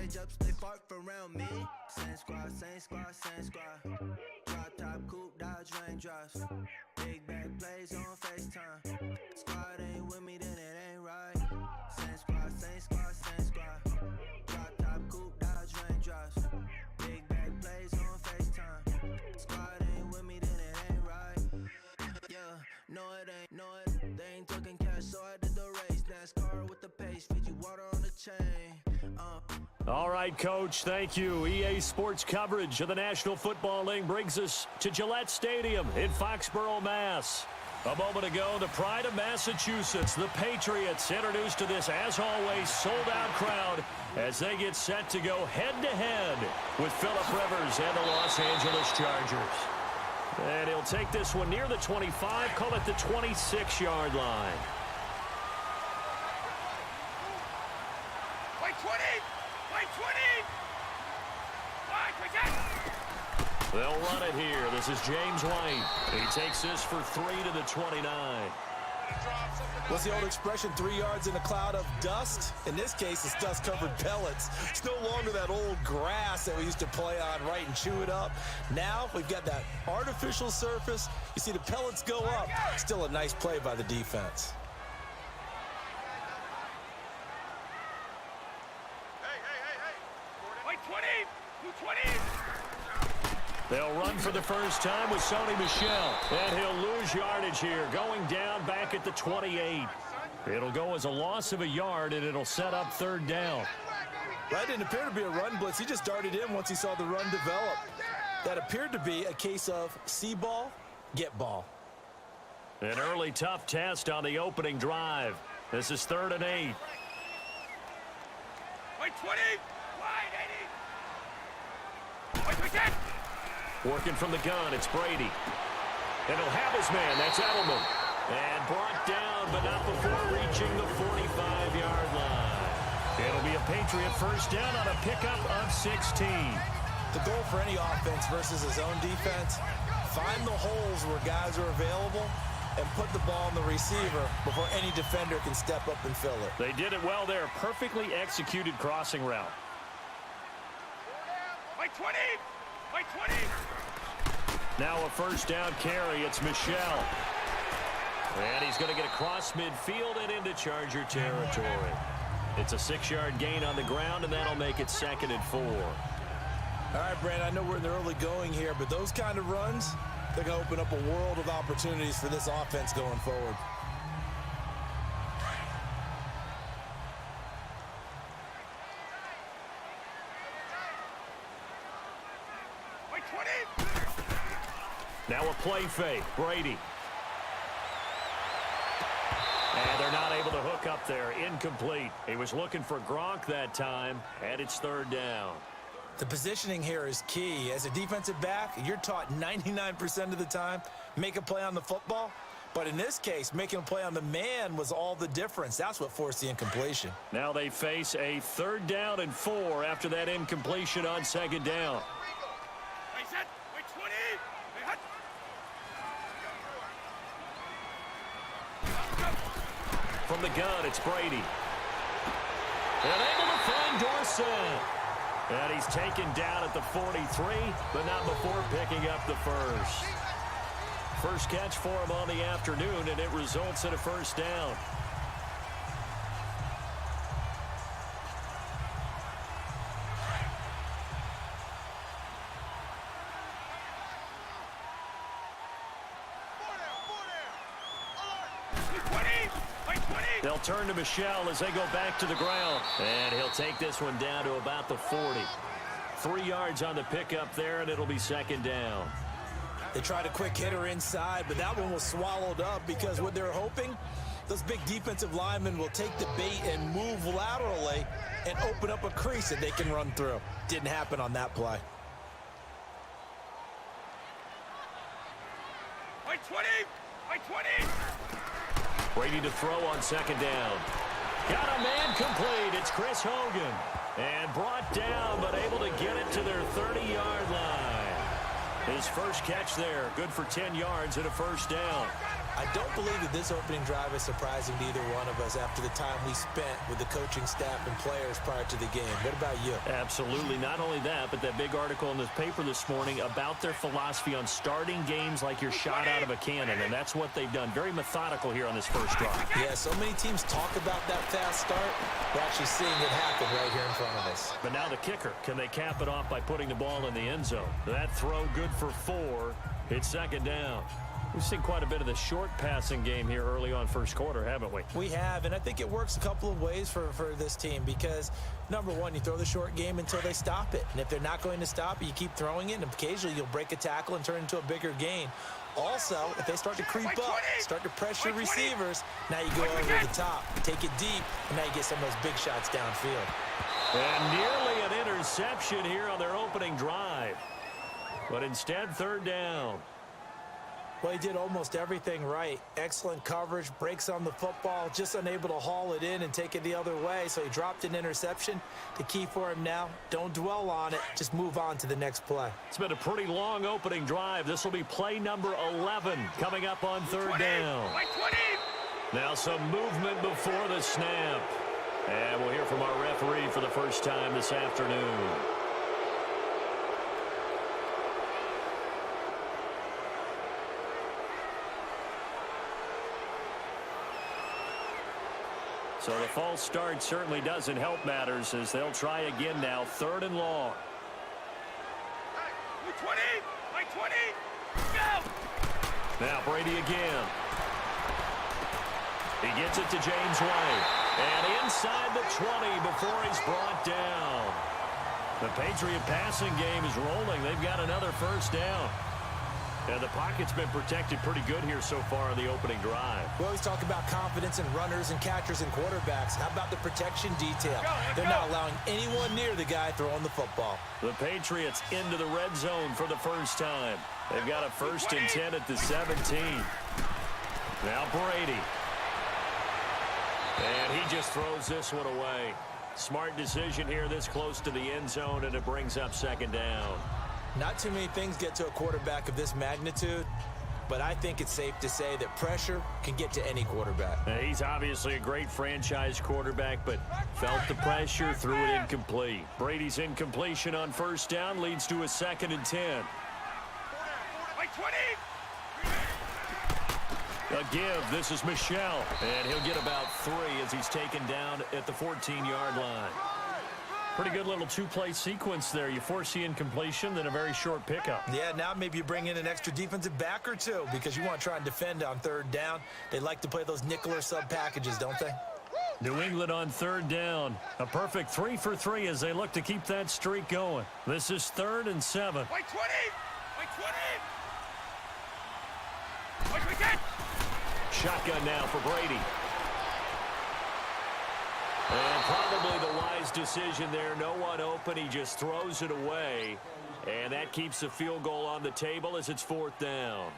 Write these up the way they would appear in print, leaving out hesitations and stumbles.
Change-ups, they far around me. Same squad, same squad, same squad. Drop top, coupe, dodge raindrops. Big back plays on FaceTime. Squad ain't with me, then it ain't right. Same squad, same squad, same squad. Drop top, coupe, dodge raindrops. Big back plays on FaceTime. Squad ain't with me, then it ain't right. Yeah, no it ain't, no it. They ain't talking cash, so I did the race. NASCAR with the pace, feed you water on the chain. All right, Coach, thank you. EA Sports coverage of the National Football League brings us to Gillette Stadium in Foxborough, Mass. A moment ago, the pride of Massachusetts, the Patriots, introduced to this, as always, sold-out crowd as they get set to go head-to-head with Phillip Rivers and the Los Angeles Chargers. And he'll take this one near the 25, call it the 26-yard line. Wait, 20! Wait, 20! They'll run it here. This is James White. He takes this for 3 to the 29. What's the old expression, 3 yards in a cloud of dust? In this case, it's dust-covered pellets. It's no longer that old grass that we used to play on, right, and chew it up. Now we've got that artificial surface. You see the pellets go up. Still a nice play by the defense. Wait, 20! 220! They'll run for the first time with Sony Michel. And he'll lose yardage here, going down back at the 28. It'll go as a loss of a yard, and it'll set up third down. That didn't appear to be a run blitz. He just darted in once he saw the run develop. That appeared to be a case of see ball, get ball. An early tough test on the opening drive. This is 3rd and 8. Wait, 20! Wide, 80! Wait, 10! Working from the gun, it's Brady. And he'll have his man, that's Edelman. And brought down, but not before reaching the 45-yard line. It'll be a Patriot first down on a pickup of 16. The goal for any offense versus his own defense, find the holes where guys are available and put the ball on the receiver before any defender can step up and fill it. They did it well there. Perfectly executed crossing route. Wait, 20! Wait, 20! Now a first down carry. It's Michel. And he's going to get across midfield and into Charger territory. It's a 6-yard gain on the ground, and that'll make it 2nd and 4. All right, Brand, I know we're in the early going here, but those kind of runs, they're going to open up a world of opportunities for this offense going forward. Wait, 20! Now a play fake. Brady. And they're not able to hook up there. Incomplete. He was looking for Gronk that time, and it's 3rd down. The positioning here is key. As a defensive back, you're taught 99% of the time, make a play on the football. But in this case, making a play on the man was all the difference. That's what forced the incompletion. Now they face a 3rd down and 4 after that incompletion on 2nd down. Wait, set! Wait, 20! Wait, hut! From the gun, it's Brady. And able to find Dorsett. And he's taken down at the 43, but not before picking up the first. First catch for him on the afternoon, and it results in a first down. They'll turn to Michel as they go back to the ground. And he'll take this one down to about the 40. 3 yards on the pickup there, and it'll be 2nd down. They tried a quick hitter inside, but that one was swallowed up because what they're hoping, those big defensive linemen will take the bait and move laterally and open up a crease that they can run through. Didn't happen on that play. Wait, 20! Wait, 20! Brady to throw on 2nd down. Got a man complete. It's Chris Hogan. And brought down, but able to get it to their 30-yard line. His first catch there, good for 10 yards and a first down. I don't believe that this opening drive is surprising to either one of us after the time we spent with the coaching staff and players prior to the game. What about you? Absolutely. Not only that, but that big article in the paper this morning about their philosophy on starting games like you're shot out of a cannon, and that's what they've done. Very methodical here on this first drive. Yeah, so many teams talk about that fast start. We're actually seeing it happen right here in front of us. But now the kicker. Can they cap it off by putting the ball in the end zone? That throw good for 4. It's second down. We've seen quite a bit of the short passing game here early on first quarter, haven't we? We have, and I think it works a couple of ways for this team because, number one, you throw the short game until they stop it. And if they're not going to stop it, you keep throwing it, and occasionally you'll break a tackle and turn it into a bigger gain. Also, if they start to creep up, start to pressure receivers, now you go over the top, take it deep, and now you get some of those big shots downfield. And nearly an interception here on their opening drive. But instead, third down. Well, he did almost everything right. Excellent coverage, breaks on the football, just unable to haul it in and take it the other way. So he dropped an interception. The key for him now, don't dwell on it. Just move on to the next play. It's been a pretty long opening drive. This will be play number 11 coming up on third down. Now some movement before the snap. And we'll hear from our referee for the first time this afternoon. So the false start certainly doesn't help matters as they'll try again now, third and long. 20, 20, go! Now Brady again. He gets it to James White. And inside the 20 before he's brought down. The Patriot passing game is rolling. They've got another first down. And the pocket's been protected pretty good here so far in the opening drive. We always talk about confidence in runners and catchers and quarterbacks. How about the protection detail? They're not allowing anyone near the guy throwing the football. The Patriots into the red zone for the first time. They've got a 1st and 10 at the 17. Now Brady. And he just throws this one away. Smart decision here this close to the end zone, and it brings up second down. Not too many things get to a quarterback of this magnitude, but I think it's safe to say that pressure can get to any quarterback. He's obviously a great franchise quarterback, but felt the pressure, threw it incomplete. Brady's incompletion on first down leads to a 2nd and 10. A give. This is Michel, and he'll get about 3 as he's taken down at the 14-yard line. Pretty good little two-play sequence there. You force the incompletion, then a very short pickup. Yeah, now maybe you bring in an extra defensive back or two because you want to try and defend on third down. They like to play those nickel or sub packages, don't they? New England on third down. A perfect 3 for 3 as they look to keep that streak going. This is 3rd and 7. Wait 20! Wait 20! Wait, we get! Shotgun now for Brady. And probably the wise decision there. No one open. He just throws it away. And that keeps the field goal on the table as it's 4th down.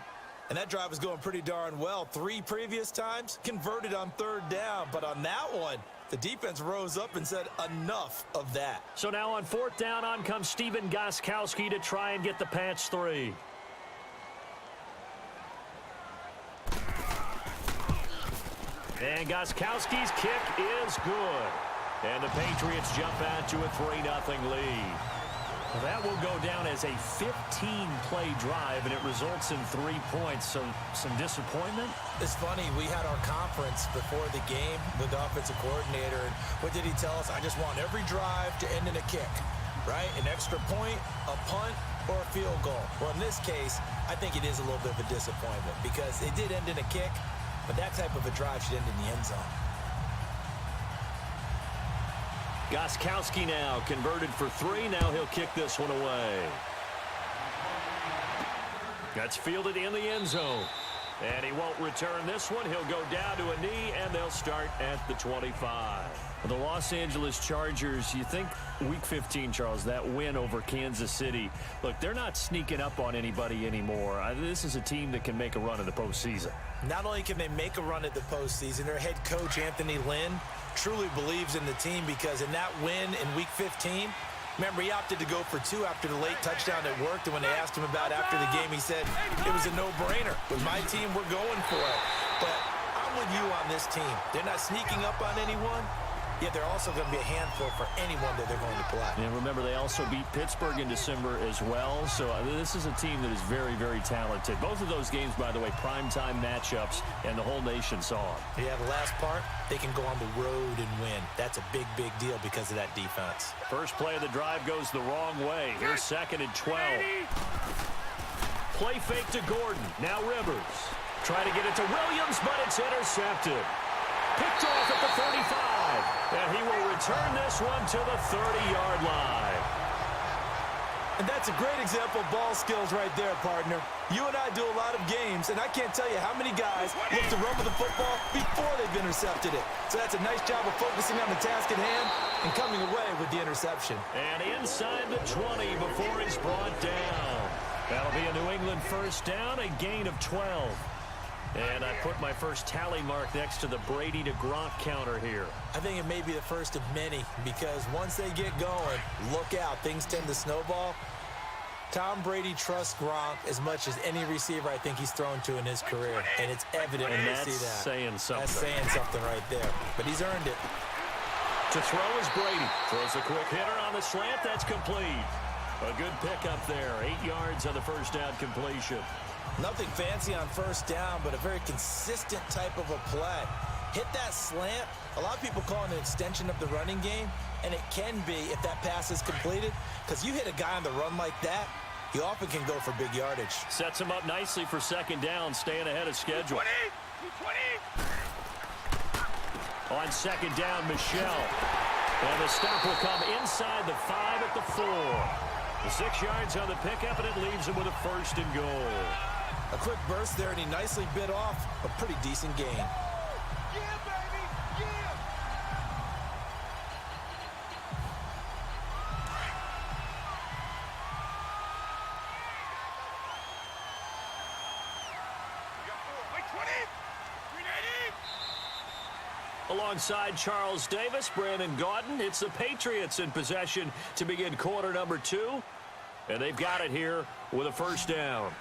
And that drive was going pretty darn well. 3 previous times converted on third down. But on that one, the defense rose up and said enough of that. So now on 4th down, on comes Stephen Gostkowski to try and get the patch 3. And Gostkowski's kick is good. And the Patriots jump out to a 3-0 lead. Well, that will go down as a 15-play drive, and it results in 3 points. So some disappointment? It's funny. We had our conference before the game with the offensive coordinator. And what did he tell us? I just want every drive to end in a kick, right? An extra point, a punt, or a field goal. Well, in this case, I think it is a little bit of a disappointment because it did end in a kick. But that type of a drive should end in the end zone. Gostkowski now converted for 3. Now he'll kick this one away. That's fielded in the end zone. And he won't return this one. He'll go down to a knee, and they'll start at the 25. The Los Angeles Chargers, you think Week 15, Charles, that win over Kansas City. Look, they're not sneaking up on anybody anymore. This is a team that can make a run in the postseason. Not only can they make a run at the postseason, their head coach, Anthony Lynn, truly believes in the team because in that win in Week 15, Remember, he opted to go for 2 after the late touchdown that worked, and when they asked him about after the game, he said it was a no-brainer. With my team, we're going for it. But I'm with you on this team. They're not sneaking up on anyone, yet they're also going to be a handful for anyone that they're going to play. And remember, they also beat Pittsburgh in December as well. So this is a team that is very, very talented. Both of those games, by the way, primetime matchups, and the whole nation saw them. Yeah, the last part, they can go on the road and win. That's a big, big deal because of that defense. First play of the drive goes the wrong way. Here's 2nd and 12. Play fake to Gordon. Now Rivers. Try to get it to Williams, but it's intercepted. Picked off at the 35. And he will return this one to the 30-yard line. And that's a great example of ball skills right there, partner. You and I do a lot of games, and I can't tell you how many guys look to run with the football before they've intercepted it. So that's a nice job of focusing on the task at hand and coming away with the interception. And inside the 20 before he's brought down. That'll be a New England first down, a gain of 12. And I put my first tally mark next to the Brady to Gronk counter here. I think it may be the first of many because once they get going, look out. Things tend to snowball. Tom Brady trusts Gronk as much as any receiver I think he's thrown to in his career. And it's evident when you see that. That's saying something. That's saying something right there. But he's earned it. To throw is Brady. Throws a quick hitter on the slant. That's complete. A good pickup there. 8 yards on the first down completion. Nothing fancy on first down, but a very consistent type of a play. Hit that slant. A lot of people call it an extension of the running game, and it can be if that pass is completed, because you hit a guy on the run like that, he often can go for big yardage. Sets him up nicely for 2nd down, staying ahead of schedule. 220. On 2nd down, Michelle. And the stop will come inside the 5 at the 4. The 6 yards on the pickup, and it leaves him with a 1st and goal. A quick burst there, and he nicely bit off a pretty decent gain. Yeah, baby, yeah. We got 4. Wait, 20. 390. Alongside Charles Davis, Brandon Gaudin, it's the Patriots in possession to begin quarter number 2. And they've got it here with a 1st down.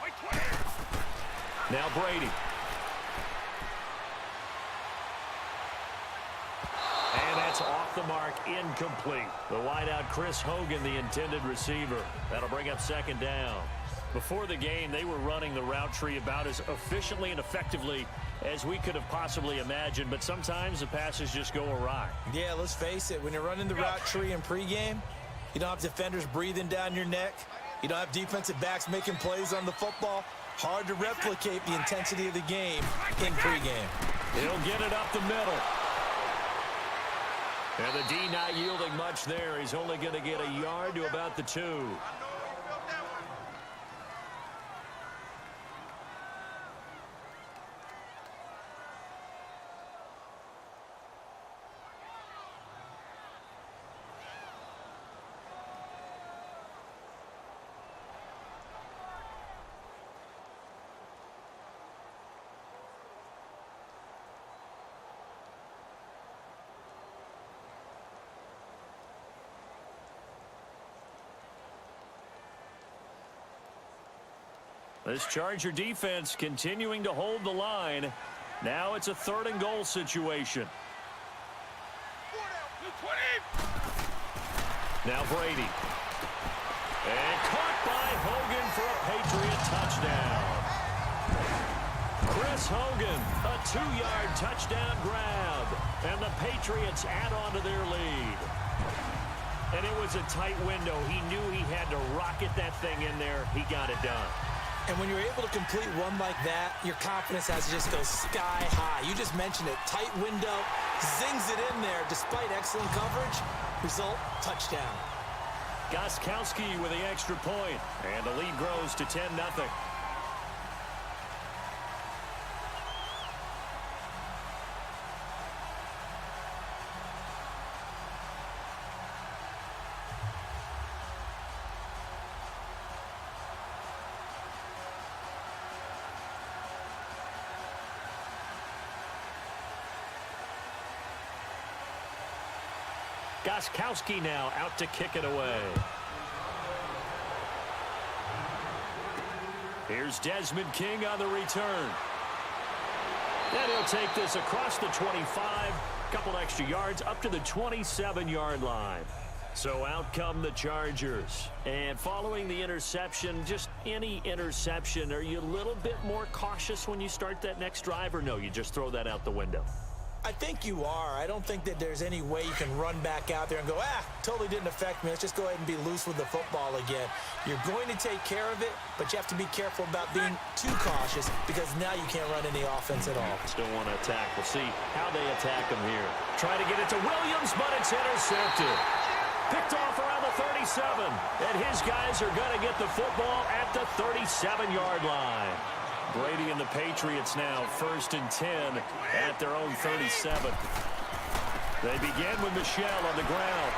Wait, 20. Now Brady. And that's off the mark, incomplete. The wideout, Chris Hogan, the intended receiver. That'll bring up 2nd down. Before the game, they were running the route tree about as efficiently and effectively as we could have possibly imagined, but sometimes the passes just go awry. Yeah, let's face it. When you're running the route tree in pregame, you don't have defenders breathing down your neck. You don't have defensive backs making plays on the football. Hard to replicate the intensity of the game in pregame. He'll get it up the middle. And the D not yielding much there. He's only going to get a yard to about the 2. This Charger defense continuing to hold the line. Now it's a 3rd and goal situation. 220. Now Brady. And caught by Hogan for a Patriot touchdown. Chris Hogan, a 2-yard touchdown grab. And the Patriots add on to their lead. And it was a tight window. He knew he had to rocket that thing in there. He got it done. And when you're able to complete one like that, your confidence has to just go sky high. You just mentioned it. Tight window, zings it in there despite excellent coverage. Result, touchdown. Gostkowski with the extra point. And the lead grows to 10-0. Gostkowski now out to kick it away. Here's Desmond King on the return. And he'll take this across the 25, couple extra yards up to the 27-yard line. So out come the Chargers. And following the interception, just any interception, are you a little bit more cautious when you start that next drive, or no, you just throw that out the window? I think you are. I don't think that there's any way you can run back out there and go, totally didn't affect me. Let's just go ahead and be loose with the football again. You're going to take care of it, but you have to be careful about being too cautious because now you can't run any offense at all. Still want to attack. We'll see how they attack him here. Try to get it to Williams, but it's intercepted. Picked off around the 37, and his guys are going to get the football at the 37-yard line. Brady and the Patriots now 1st and 10 at their own 37. They begin with Michel on the ground.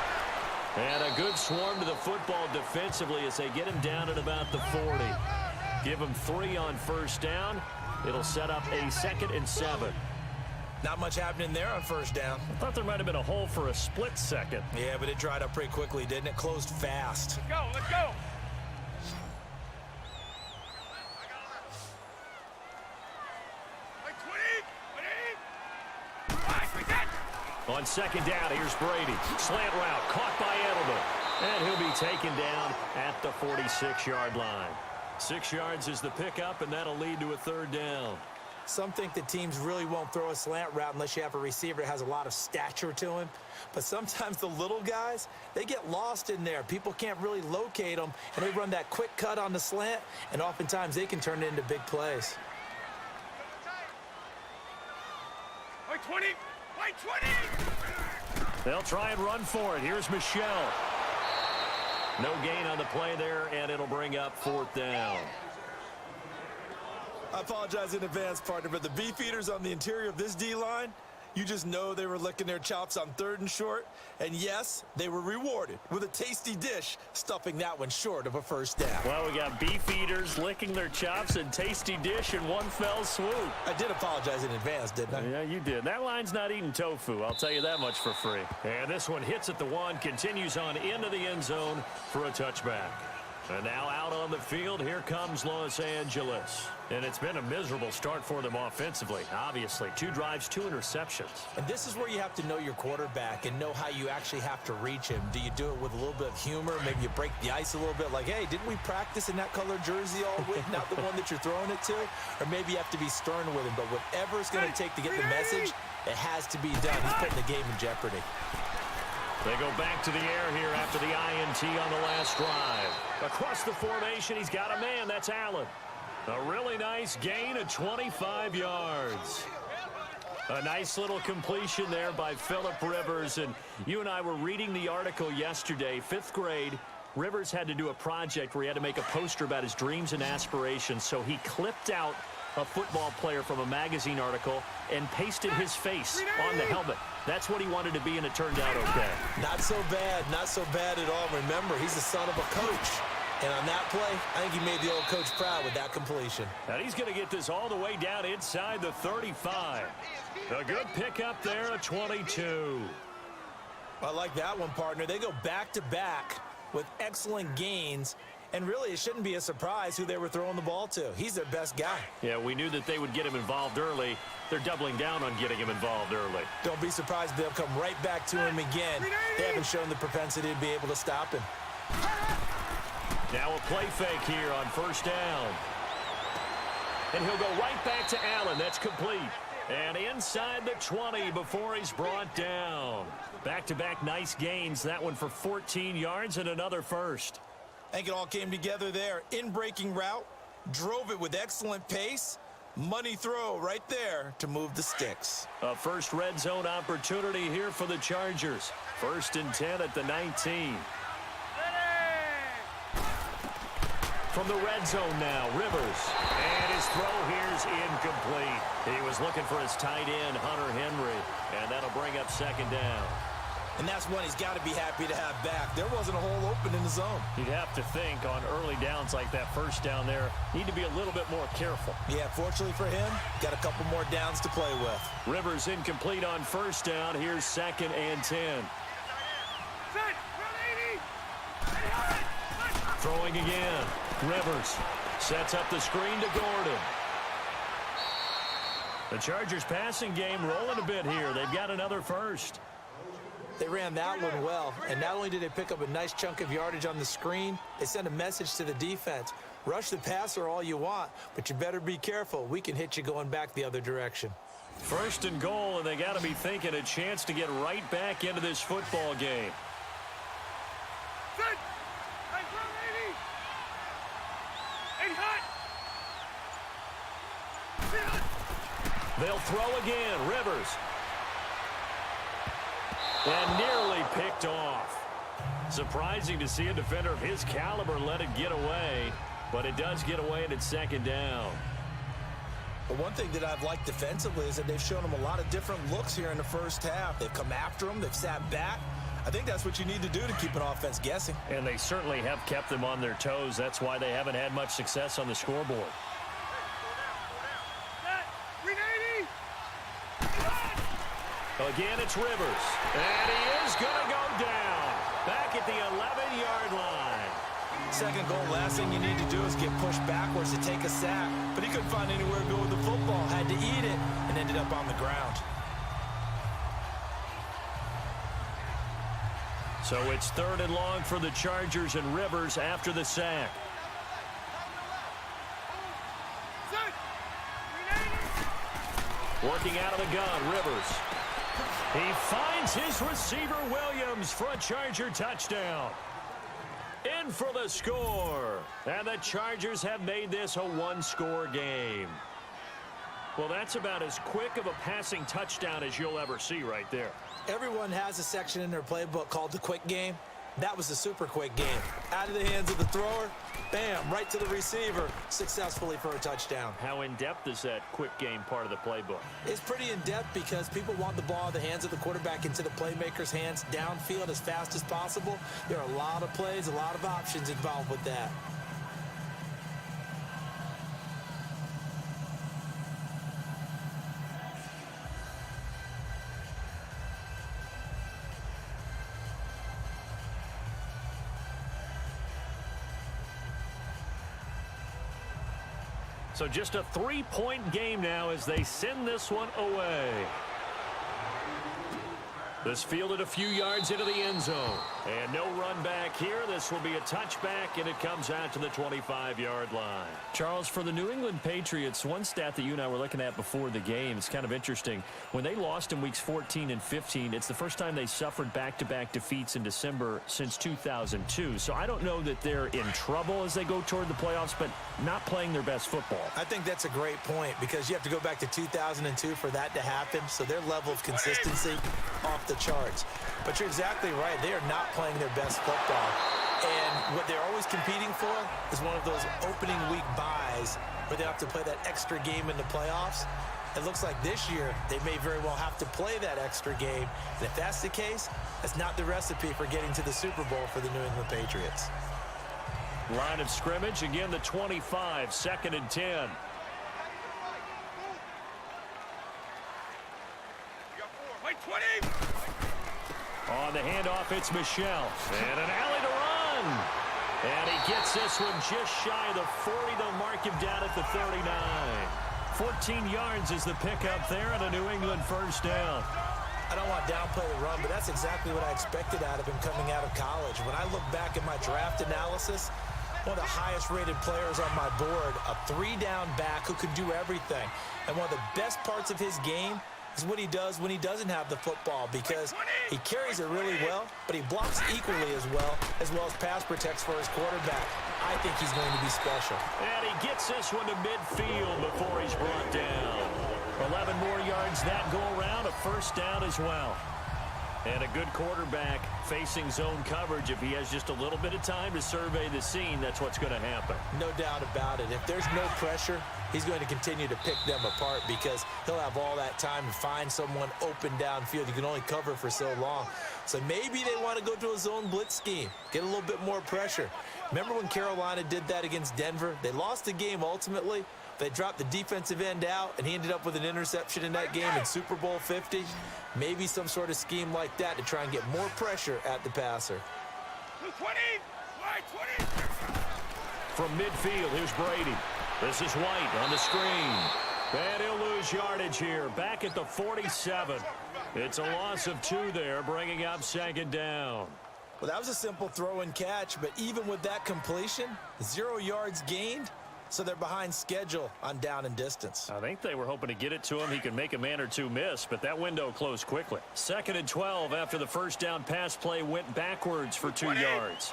And a good swarm to the football defensively as they get him down at about the 40. Give him 3 on 1st down. It'll set up a 2nd and 7. Not much happening there on 1st down. I thought there might have been a hole for a split second. Yeah, but it dried up pretty quickly, didn't it? Closed fast. Let's go, let's go. On 2nd down, here's Brady. Slant route, caught by Edelman. And he'll be taken down at the 46-yard line. 6 yards is the pickup, and that'll lead to a 3rd down. Some think that teams really won't throw a slant route unless you have a receiver that has a lot of stature to him. But sometimes the little guys, they get lost in there. People can't really locate them, and they run that quick cut on the slant, and oftentimes they can turn it into big plays. Wait, 20. Wait, 20. They'll try and run for it. Here's Michel. No gain on the play there, and it'll bring up 4th down. I apologize in advance, partner, but the beef eaters on the interior of this D-line, you just know they were licking their chops on 3rd and short. And yes, they were rewarded with a tasty dish, stuffing that one short of a 1st down. Well, we got beef eaters licking their chops and tasty dish in one fell swoop. I did apologize in advance, didn't I? Yeah, you did. That line's not eating tofu. I'll tell you that much for free. And this one hits at the 1, continues on into the end zone for a touchback. And now out on the field, here comes Los Angeles. And it's been a miserable start for them offensively, obviously. 2 drives, 2 interceptions. And this is where you have to know your quarterback and know how you actually have to reach him. Do you do it with a little bit of humor? Maybe you break the ice a little bit like, hey, didn't we practice in that color jersey all week? Not the one that you're throwing it to? Or maybe you have to be stern with him. But whatever it's going to take to get the message, it has to be done. He's putting the game in jeopardy. They go back to the air here after the INT on the last drive. Across the formation, he's got a man. That's Allen. A really nice gain of 25 yards. A nice little completion there by Phillip Rivers. And you and I were reading the article yesterday, 5th grade. Rivers had to do a project where he had to make a poster about his dreams and aspirations. So he clipped out a football player from a magazine article and pasted his face on the helmet. That's what he wanted to be, and it turned out okay. Not so bad at all. Remember, he's the son of a coach. And on that play, I think he made the old coach proud with that completion. And he's going to get this all the way down inside the 35. A good pickup there, a 22. I like that one, partner. They go back-to-back with excellent gains. And really, it shouldn't be a surprise who they were throwing the ball to. He's their best guy. Yeah, we knew that they would get him involved early. They're doubling down on getting him involved early. Don't be surprised if they'll come right back to him again. They haven't shown the propensity to be able to stop him. Now a play fake here on 1st down. And he'll go right back to Allen. That's complete. And inside the 20 before he's brought down. Back-to-back nice gains. That one for 14 yards and another 1st. I think it all came together there. In-breaking route, drove it with excellent pace. Money throw right there to move the sticks. A first red zone opportunity here for the Chargers. 1st and 10 at the 19. From the red zone now, Rivers. And his throw here's incomplete. He was looking for his tight end, Hunter Henry. And that'll bring up 2nd down. And that's one he's got to be happy to have back. There wasn't a hole open in the zone. You'd have to think on early downs like that 1st down there, need to be a little bit more careful. Yeah, fortunately for him, got a couple more downs to play with. Rivers incomplete on 1st down. Here's 2nd and 10. Set. Round 80. Hey, hut. Throwing again. Rivers sets up the screen to Gordon. The Chargers passing game rolling a bit here. They've got another first. They ran that one well, and not only did they pick up a nice chunk of yardage on the screen, they sent a message to the defense. Rush the passer all you want, but you better be careful. We can hit you going back the other direction. First and goal, and they got to be thinking a chance to get right back into this football game. Set. Hey, round 80. Hey, hut. They'll throw again. Rivers. And nearly picked off. Surprising to see a defender of his caliber let it get away, but it does get away and it's second down. But one thing that I've liked defensively is that they've shown them a lot of different looks here in the first half. They've come after them. They've sat back. I think that's what you need to do to keep an offense guessing. And they certainly have kept them on their toes. That's why they haven't had much success on the scoreboard. Again, it's Rivers. And he is going to go down. Back at the 11-yard line. Second goal, last thing you need to do is get pushed backwards to take a sack. But he couldn't find anywhere to go with the football. Had to eat it and ended up on the ground. So it's third and long for the Chargers and Rivers after the sack. Working out of the gun, Rivers. He finds his receiver, Williams, for a Charger touchdown. In for the score. And the Chargers have made this a one-score game. Well, that's about as quick of a passing touchdown as you'll ever see right there. Everyone has a section in their playbook called the quick game. That was a super quick game. Out of the hands of the thrower, bam, right to the receiver, successfully for a touchdown. How in-depth is that quick game part of the playbook? It's pretty in-depth because people want the ball in the hands of the quarterback into the playmaker's hands downfield as fast as possible. There are a lot of plays, a lot of options involved with that. So just a three-point game now as they send this one away. This fielded a few yards into the end zone. And no run back here. This will be a touchback, and it comes out to the 25-yard line. Charles, for the New England Patriots, one stat that you and I were looking at before the game, it's kind of interesting. When they lost in weeks 14 and 15, it's the first time they suffered back-to-back defeats in December since 2002. So I don't know that they're in trouble as they go toward the playoffs, but not playing their best football. I think that's a great point because you have to go back to 2002 for that to happen. So their level of consistency off the charts. But you're exactly right. They are not playing their best football. And what they're always competing for is one of those opening week buys where they have to play that extra game in the playoffs. It looks like this year they may very well have to play that extra game. And if that's the case, that's not the recipe for getting to the Super Bowl for the New England Patriots. Line of scrimmage, again the 25, second and 10. Wait, 20. On the handoff, it's Michelle. And an alley to run. And he gets this one just shy of the 40. They'll mark him down at the 39. 14 yards is the pickup there and a New England first down. I don't want to downplay the run, but that's exactly what I expected out of him coming out of college. When I look back at my draft analysis, one of the highest-rated players on my board, a three-down back who can do everything. And one of the best parts of his game is what he does when he doesn't have the football because he carries it really well, but he blocks equally as well as pass protects for his quarterback. I think he's going to be special. And he gets this one to midfield before he's brought down. 11 more yards that go around, a first down as well. And a good quarterback facing zone coverage. If he has just a little bit of time to survey the scene, that's what's going to happen. No doubt about it. If there's no pressure, he's going to continue to pick them apart because he'll have all that time to find someone open downfield. You can only cover for so long. So maybe they want to go to a zone blitz scheme, get a little bit more pressure. Remember when Carolina did that against Denver? They lost the game ultimately, They dropped the defensive end out, and he ended up with an interception in that game in Super Bowl 50. Maybe some sort of scheme like that to try and get more pressure at the passer. 220, wide 20. From midfield, here's Brady. This is White on the screen. And he'll lose yardage here, back at the 47. It's a loss of 2 there, bringing up 2nd down. Well, that was a simple throw and catch, but even with that completion, 0 yards gained, so they're behind schedule on down and distance. I think they were hoping to get it to him. He could make a man or two miss, but that window closed quickly. 2nd and 12 after the first down pass play went backwards for 2 yards.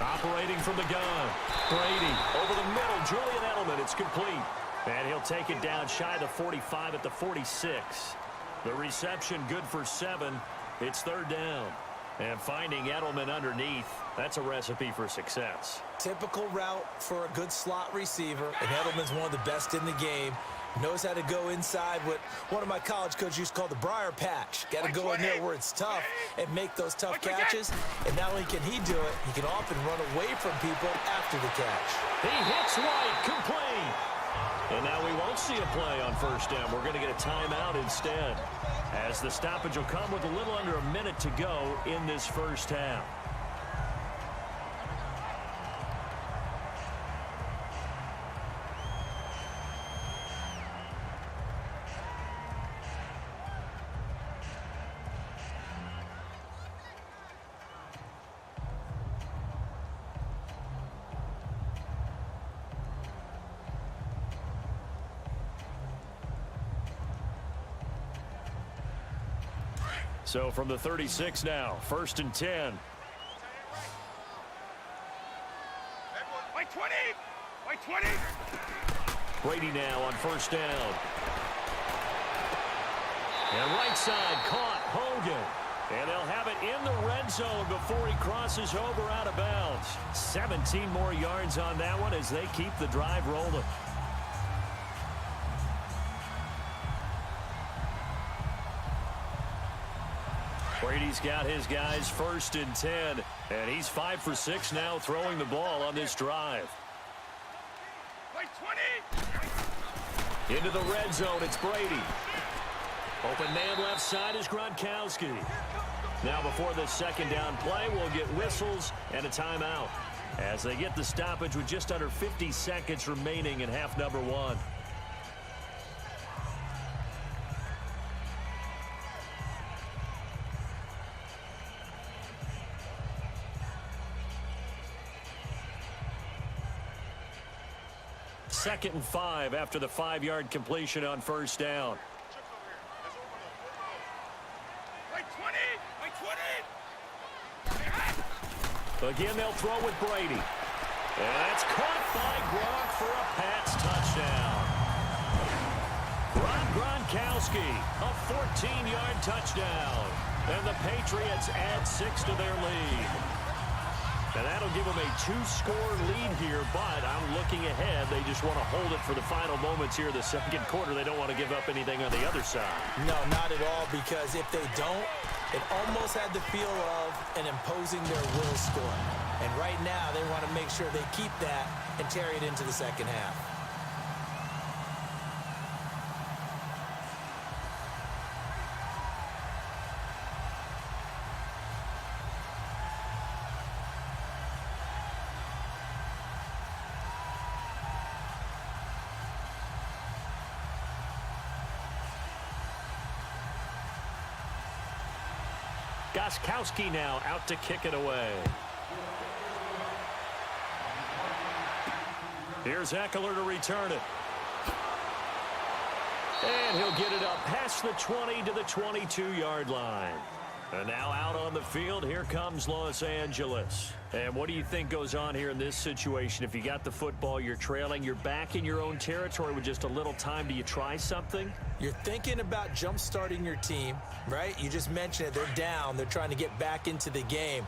Operating from the gun. Brady over the middle. Julian Edelman. It's complete. And he'll take it down shy of the 45 at the 46. The reception good for 7. It's 3rd down. And finding Edelman underneath, that's a recipe for success. Typical route for a good slot receiver, and Edelman's one of the best in the game. Knows how to go inside what one of my college coaches used to call the briar patch. Got to go in there where it's tough and make those tough catches. And not only can he do it, he can often run away from people after the catch. He hits White, complete. And now we won't see a play on 1st down. We're going to get a timeout instead, as the stoppage will come with a little under a minute to go in this 1st half. So from the 36 now, 1st and 10. White 20, white 20. Brady now on 1st down. And right side caught Hogan. And they'll have it in the red zone before he crosses over out of bounds. 17 more yards on that one as they keep the drive rolling. Brady's got his guys 1st and 10, and he's 5 for 6 now throwing the ball on this drive. Into the red zone, it's Brady. Open man left side is Gronkowski. Now before this 2nd down play, we'll get whistles and a timeout as they get the stoppage with just under 50 seconds remaining in half number 1. Second and 5 after the 5-yard completion on 1st down. Again, they'll throw with Brady. And that's caught by Gronk for a Pats touchdown. Gronkowski, a 14-yard touchdown. And the Patriots add 6 to their lead. And that'll give them a 2-score lead here, but I'm looking ahead. They just want to hold it for the final moments here of the 2nd quarter. They don't want to give up anything on the other side. No, not at all, because if they don't, it almost had the feel of an imposing their will score. And right now, they want to make sure they keep that and carry it into the 2nd half. Gostkowski now out to kick it away. Here's Eckler to return it. And he'll get it up past the 20 to the 22-yard line. And now out on the field, here comes Los Angeles. And what do you think goes on here in this situation? If you got the football, you're trailing, you're back in your own territory with just a little time. Do you try something? You're thinking about jump-starting your team, right? You just mentioned it. They're down. They're trying to get back into the game.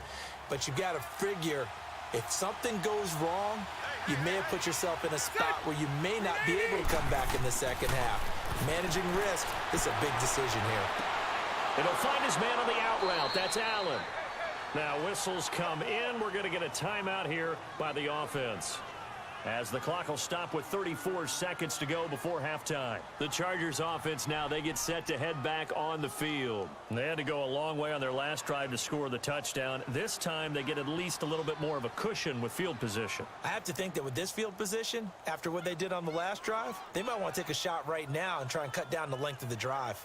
But you've got to figure, if something goes wrong, you may have put yourself in a spot where you may not be able to come back in the 2nd half. Managing risk is a big decision here. And he'll find his man on the out route. That's Allen. Now whistles come in. We're going to get a timeout here by the offense. as the clock will stop with 34 seconds to go before halftime. The Chargers offense now, they get set to head back on the field. They had to go a long way on their last drive to score the touchdown. This time they get at least a little bit more of a cushion with field position. I have to think that with this field position, after what they did on the last drive, they might want to take a shot right now and try and cut down the length of the drive.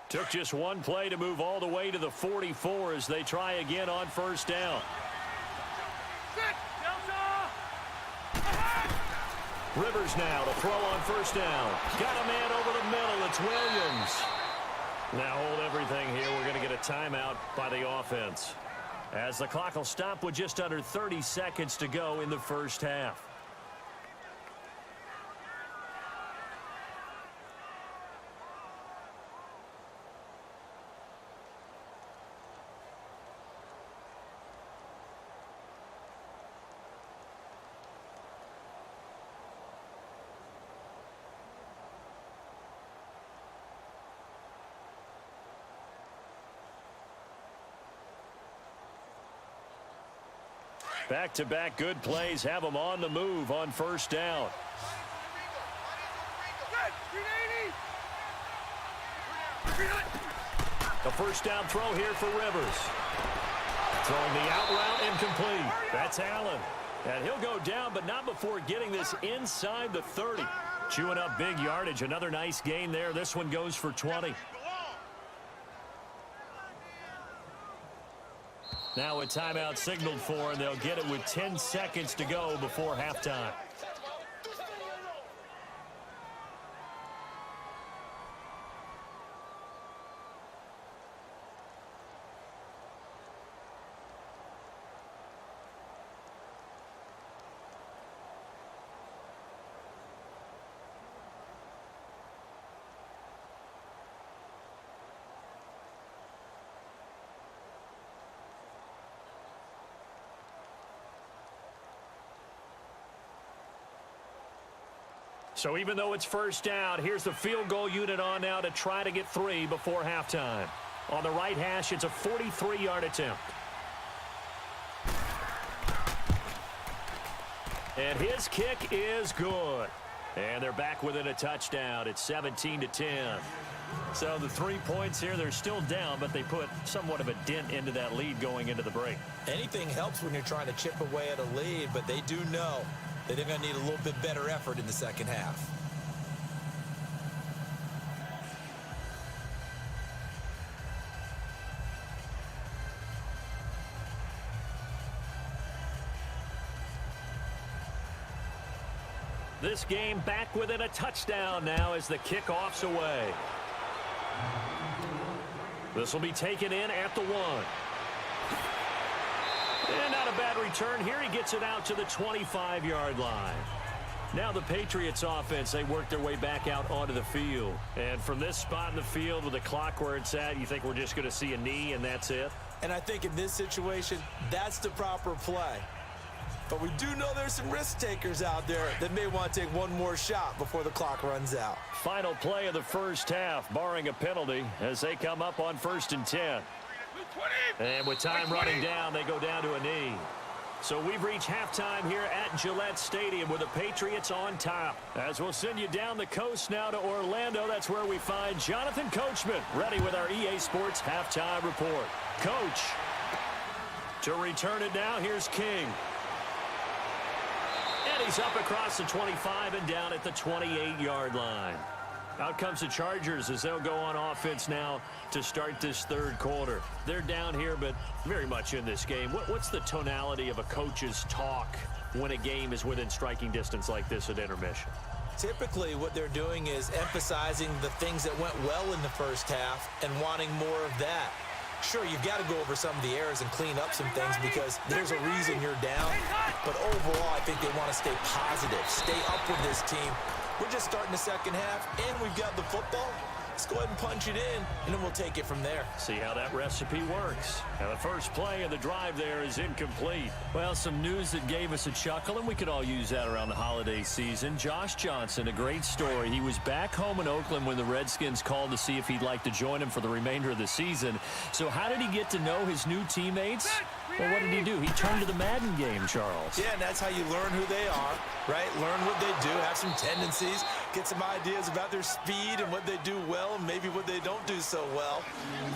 Took just one play to move all the way to the 44 as they try again on first down. Rivers now to throw on first down. Got a man over the middle. It's Williams. Now hold everything here. We're going to get a timeout by the offense, as the clock will stop with just under 30 seconds to go in the first half. Back-to-back good plays have them on the move on first down. The first down throw here for Rivers. Throwing the out route incomplete. That's Allen. And he'll go down, but not before getting this inside the 30. Chewing up big yardage. Another nice gain there. This one goes for 20. Now a timeout signaled for, and they'll get it with 10 seconds to go before halftime. So even though it's first down, here's the field goal unit on now to try to get 3 before halftime. On the right hash, it's a 43-yard attempt. And his kick is good. And they're back within a touchdown. It's 17-10. So the 3 points here, they're still down, but they put somewhat of a dent into that lead going into the break. Anything helps when you're trying to chip away at a lead, but they do know that they're going to need a little bit better effort in the second half. This game back within a touchdown now as the kickoff's away. This will be taken in at the 1. And not a bad return here. He gets it out to the 25-yard line. Now the Patriots offense, they work their way back out onto the field. And from this spot in the field with the clock where it's at, you think we're just going to see a knee and that's it? And I think in this situation, that's the proper play. But we do know there's some risk takers out there that may want to take one more shot before the clock runs out. Final play of the first half, barring a penalty, as they come up on 1st and 10. And with time running down, they go down to a knee. So we've reached halftime here at Gillette Stadium with the Patriots on top. As we'll send you down the coast now to Orlando, that's where we find Jonathan Coachman ready with our EA Sports halftime report. Coach, to return it now, here's King. And he's up across the 25 and down at the 28-yard line. Out comes the Chargers as they'll go on offense now to start this third quarter. They're down here, but very much in this game. What's the tonality of a coach's talk when a game is within striking distance like this at intermission? Typically, what they're doing is emphasizing the things that went well in the first half and wanting more of that. Sure, you've got to go over some of the errors and clean up some things because there's a reason you're down. But overall, I think they want to stay positive, stay up with this team. We're just starting the second half, and we've got the football. Let's go ahead and punch it in, and then we'll take it from there. See how that recipe works. Now, the first play of the drive there is incomplete. Well, some news that gave us a chuckle, and we could all use that around the holiday season. Josh Johnson, a great story. He was back home in Oakland when the Redskins called to see if he'd like to join him for the remainder of the season. So how did he get to know his new teammates? Well, what did he do? He turned to the Madden game, Charles. Yeah, and that's how you learn who they are, right? Learn what they do, have some tendencies, get some ideas about their speed and what they do well and maybe what they don't do so well.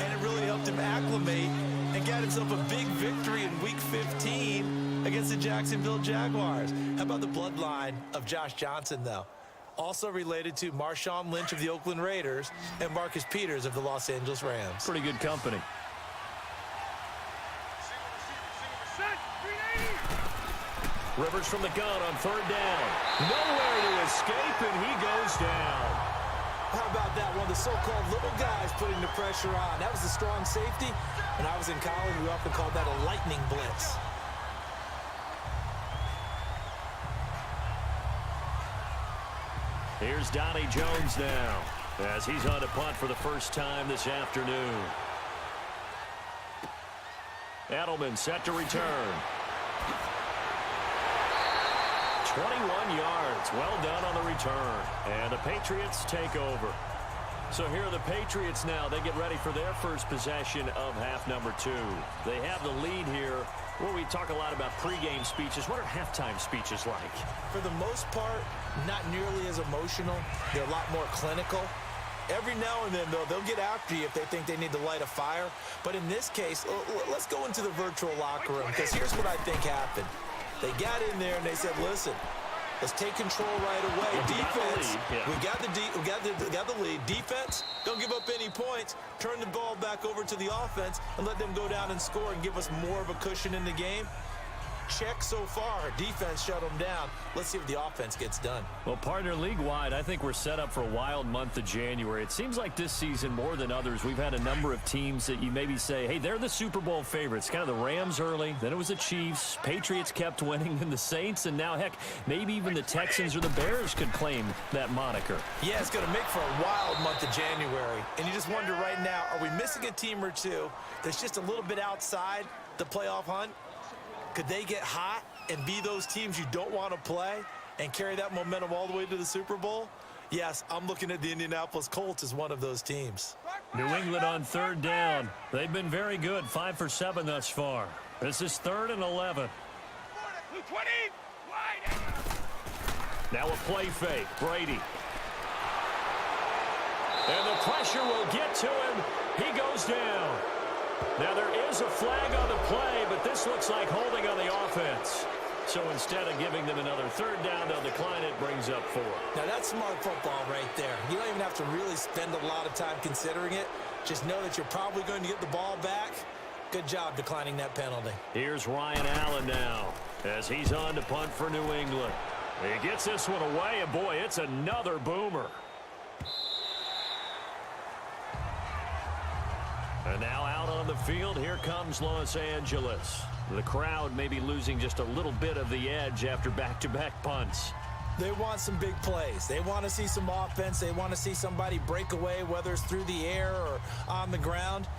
And it really helped him acclimate and got himself a big victory in Week 15 against the Jacksonville Jaguars. How about the bloodline of Josh Johnson, though? Also related to Marshawn Lynch of the Oakland Raiders and Marcus Peters of the Los Angeles Rams. Pretty good company. Rivers from the gun on third down. Nowhere to escape, and he goes down. How about that? One of the so-called little guys putting the pressure on. That was a strong safety. When I was in college, we often called that a lightning blitz. Here's Donnie Jones now, as he's on to punt for the first time this afternoon. Edelman set to return. 21 yards. Well done on the return. And the Patriots take over. So here are the Patriots now. They get ready for their first possession of half number 2. They have the lead here. Well, we talk a lot about pregame speeches. What are halftime speeches like? For the most part, not nearly as emotional. They're a lot more clinical. Every now and then, though, they'll get after you if they think they need to light a fire. But in this case, let's go into the virtual locker room, because here's what I think happened. They got in there and they said, listen, let's take control right away. Defense, we got the lead. Defense, don't give up any points. Turn the ball back over to the offense and let them go down and score and give us more of a cushion in the game. Check so far. Defense shut them down. Let's see if the offense gets done. Well, partner, league-wide, I think we're set up for a wild month of January. It seems like this season, more than others, we've had a number of teams that you maybe say, hey, they're the Super Bowl favorites. Kind of the Rams early, then it was the Chiefs. Patriots kept winning, and the Saints, and now, heck, maybe even the Texans or the Bears could claim that moniker. Yeah, it's going to make for a wild month of January. And you just wonder right now, are we missing a team or two that's just a little bit outside the playoff hunt? Could they get hot and be those teams you don't want to play and carry that momentum all the way to the Super Bowl? Yes, I'm looking at the Indianapolis Colts as one of those teams. New England on third down. They've been very good, 5 for 7 thus far. This is 3rd and 11. Now a play fake, Brady. And the pressure will get to him. He goes down. Now there is a flag on the play, but this looks like holding on the offense. So instead of giving them another third down, they'll decline it, brings up 4. Now that's smart football right there. You don't even have to really spend a lot of time considering it. Just know that you're probably going to get the ball back. Good job declining that penalty. Here's Ryan Allen now, as he's on to punt for New England. He gets this one away, and boy, it's another boomer. And now out on the field, here comes Los Angeles. The crowd may be losing just a little bit of the edge after back-to-back punts. They want some big plays. They want to see some offense. They want to see somebody break away, whether it's through the air or on the ground.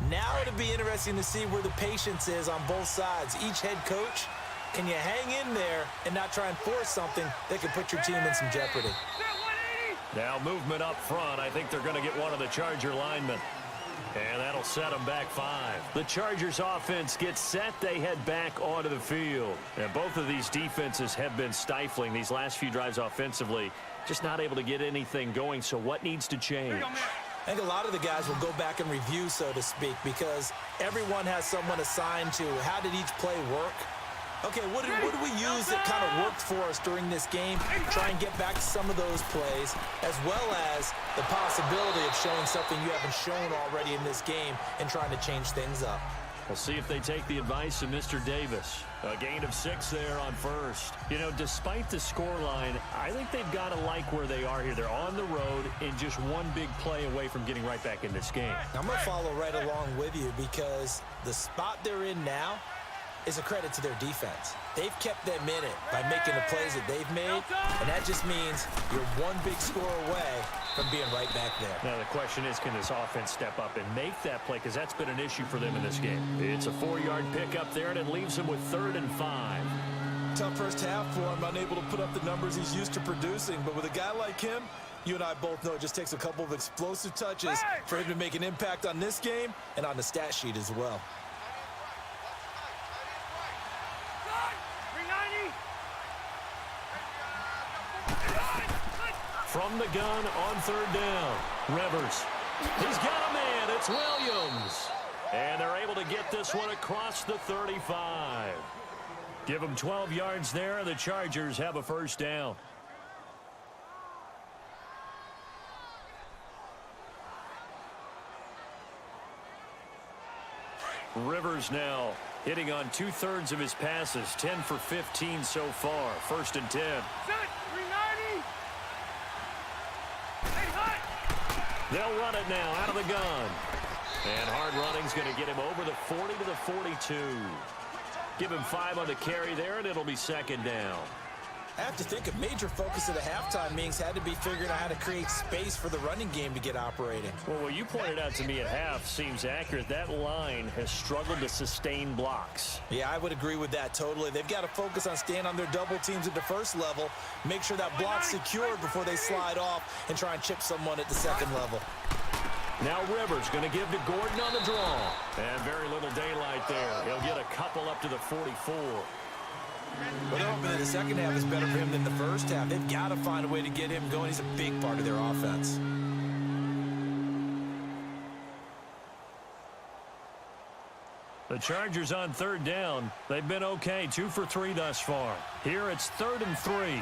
Now it'll be interesting to see where the patience is on both sides. Each head coach, can you hang in there and not try and force something that could put your team in some jeopardy? Now movement up front. I think they're going to get one of the Charger linemen. And that'll set them back 5. The Chargers offense gets set. They head back onto the field. And both of these defenses have been stifling these last few drives offensively. Just not able to get anything going. So what needs to change? I think a lot of the guys will go back and review, so to speak, because everyone has someone assigned to how did each play work. Okay, what did we use that kind of worked for us during this game? Try and get back to some of those plays, as well as the possibility of showing something you haven't shown already in this game and trying to change things up. We'll see if they take the advice of Mr. Davis. A gain of 6 there on first. You know, despite the scoreline, I think they've got to like where they are here. They're on the road and just one big play away from getting right back in this game. I'm going to follow right along with you because the spot they're in now, is a credit to their defense. They've kept them in it by making the plays that they've made, and that just means you're one big score away from being right back there. Now the question is, can this offense step up and make that play, because that's been an issue for them in this game. It's a 4-yard pickup there, and it leaves them with 3rd and 5. Tough first half for him, unable to put up the numbers he's used to producing, but with a guy like him, you and I both know it just takes a couple of explosive touches for him to make an impact on this game and on the stat sheet as well. From the gun on 3rd down, Rivers. He's got a man. It's Williams. And they're able to get this one across the 35. Give them 12 yards there, and the Chargers have a 1st down. Rivers now hitting on 2/3 of his passes, 10 for 15 so far. 1st and 10. They'll run it now out of the gun. And hard running's going to get him over the 40 to the 42. Give him 5 on the carry there, and it'll be 2nd down. I have to think a major focus of the halftime meetings had to be figuring out how to create space for the running game to get operating. Well, what you pointed out to me at half seems accurate. That line has struggled to sustain blocks. Yeah, I would agree with that totally. They've got to focus on staying on their double teams at the first level, make sure that block's secured before they slide off and try and chip someone at the 2nd level. Now Rivers going to give to Gordon on the draw. And very little daylight there. He'll get a couple up to the 44. But they're hoping that the 2nd half is better for him than the 1st half. They've got to find a way to get him going. He's a big part of their offense. The Chargers on 3rd down. They've been okay, 2 for 3 thus far. Here it's 3rd and 3.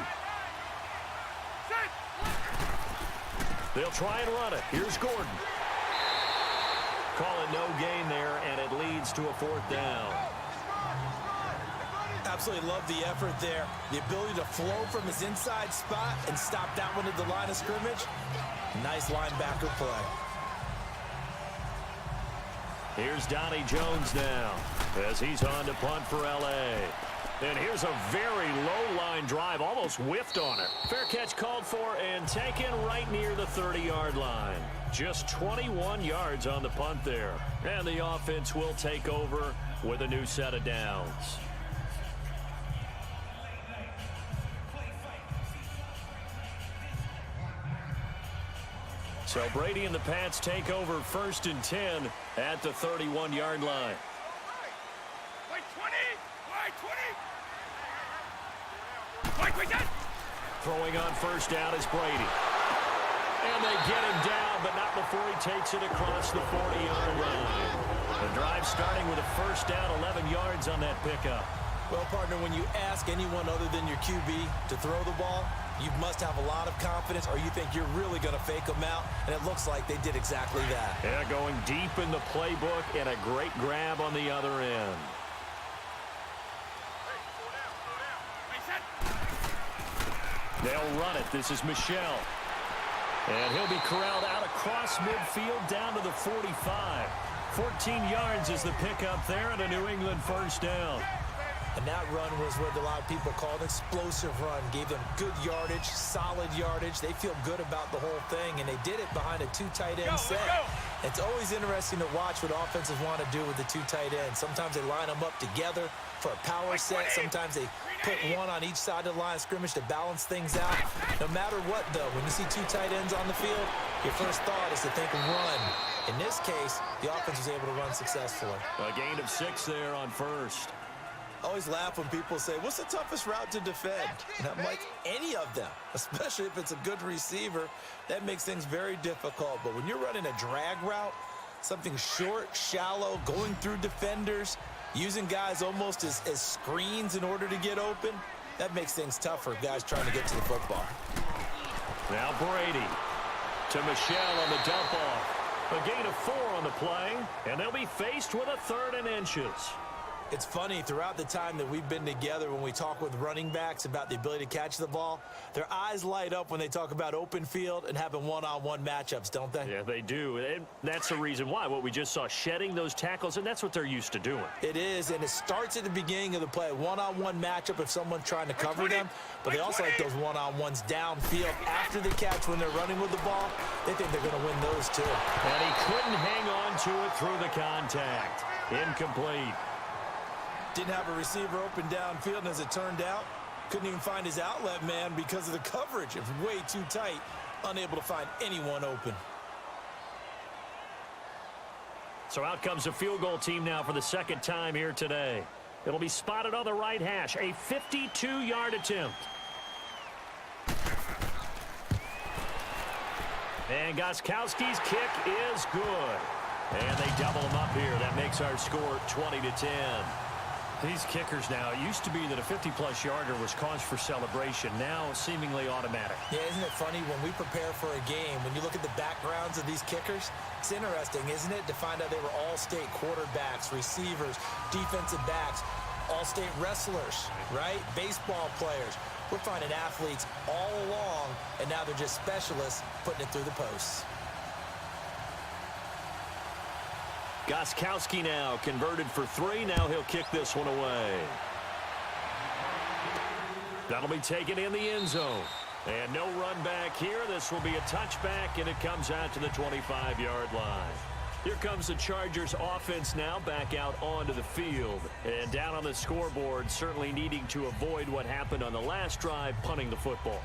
They'll try and run it. Here's Gordon. Call it no gain there, and it leads to a 4th down. Absolutely love the effort there. The ability to flow from his inside spot and stop that one at the line of scrimmage. Nice linebacker play. Here's Donnie Jones now as he's on to punt for L.A. And here's a very low-line drive, almost whiffed on it. Fair catch called for and taken right near the 30-yard line. Just 21 yards on the punt there. And the offense will take over with a new set of downs. So Brady and the Pats take over 1st and 10 at the 31-yard line. Wait, 20! Wait, 20! Wait, wait, that! Throwing on 1st down is Brady. And they get him down, but not before he takes it across the 40-yard line. The drive starting with a 1st down, 11 yards on that pickup. Well, partner, when you ask anyone other than your QB to throw the ball, you must have a lot of confidence, or you think you're really going to fake them out, and it looks like they did exactly that. Yeah, going deep in the playbook and a great grab on the other end. They'll run it. This is Michelle. And he'll be corralled out across midfield down to the 45. 14 yards is the pickup there, and a New England 1st down. And that run was what a lot of people call an explosive run. Gave them good yardage, solid yardage. They feel good about the whole thing, and they did it behind a 2 tight end set. It's always interesting to watch what offenses want to do with the 2 tight ends. Sometimes they line them up together for a power set. Sometimes they put one on each side of the line of scrimmage to balance things out. No matter what, though, when you see 2 tight ends on the field, your first thought is to think run. In this case, the offense was able to run successfully. A gain of 6 there on 1st. I always laugh when people say, what's the toughest route to defend? And I'm like, any of them, especially if it's a good receiver. That makes things very difficult. But when you're running a drag route, something short, shallow, going through defenders, using guys almost as screens in order to get open, that makes things tough for guys trying to get to the football. Now Brady to Michelle on the dump off. A gain of 4 on the play, and they'll be faced with a 3rd and inches. It's funny, throughout the time that we've been together, when we talk with running backs about the ability to catch the ball, their eyes light up when they talk about open field and having one-on-one matchups, don't they? Yeah, they do. And that's the reason why. What we just saw, shedding those tackles, and that's what they're used to doing. It is, and it starts at the beginning of the play. One-on-one matchup if someone's trying to cover them, but they also like those one-on-ones downfield after the catch when they're running with the ball. They think they're going to win those too. And he couldn't hang on to it through the contact. Incomplete. Didn't have a receiver open downfield, and as it turned out, couldn't even find his outlet man because of the coverage. It was way too tight, unable to find anyone open. So out comes a field goal team now for the second time here today. It'll be spotted on the right hash, a 52-yard attempt. And Gostkowski's kick is good. And they double him up here. That makes our score 20-10. These kickers now, it used to be that a 50-plus yarder was cause for celebration. Now seemingly automatic. Yeah, isn't it funny when we prepare for a game, when you look at the backgrounds of these kickers, it's interesting, isn't it, to find out they were all-state quarterbacks, receivers, defensive backs, all-state wrestlers, right? Baseball players. We're finding athletes all along, and now they're just specialists putting it through the posts. Gostkowski now converted for 3. Now he'll kick this one away. That'll be taken in the end zone. And no run back here. This will be a touchback, and it comes out to the 25-yard line. Here comes the Chargers offense now back out onto the field. And down on the scoreboard, certainly needing to avoid what happened on the last drive, punting the football.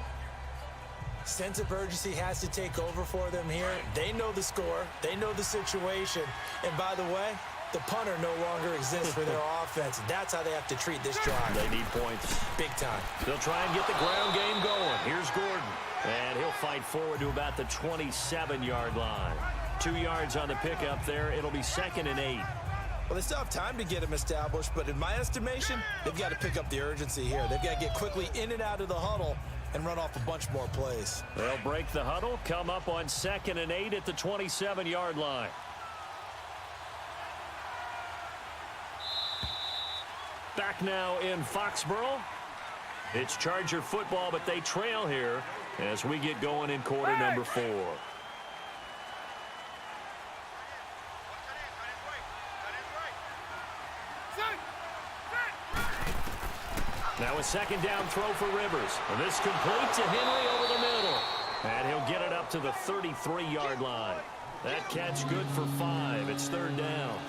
Sense of urgency has to take over for them here. They know the score. They know the situation. And by the way, the punter no longer exists for their offense. That's how they have to treat this drive. They need points. Big time. They'll try and get the ground game going. Here's Gordon. And he'll fight forward to about the 27-yard line. 2 yards on the pickup there. It'll be 2nd and 8. Well, they still have time to get him established, but in my estimation, they've got to pick up the urgency here. They've got to get quickly in and out of the huddle and run off a bunch more plays. They'll break the huddle, come up on 2nd and 8 at the 27-yard line. Back now in Foxborough. It's Charger football, but they trail here as we get going in quarter number 4. Now a 2nd down throw for Rivers. And this complete to Henry over the middle. And he'll get it up to the 33-yard line. That catch good for 5. It's 3rd down.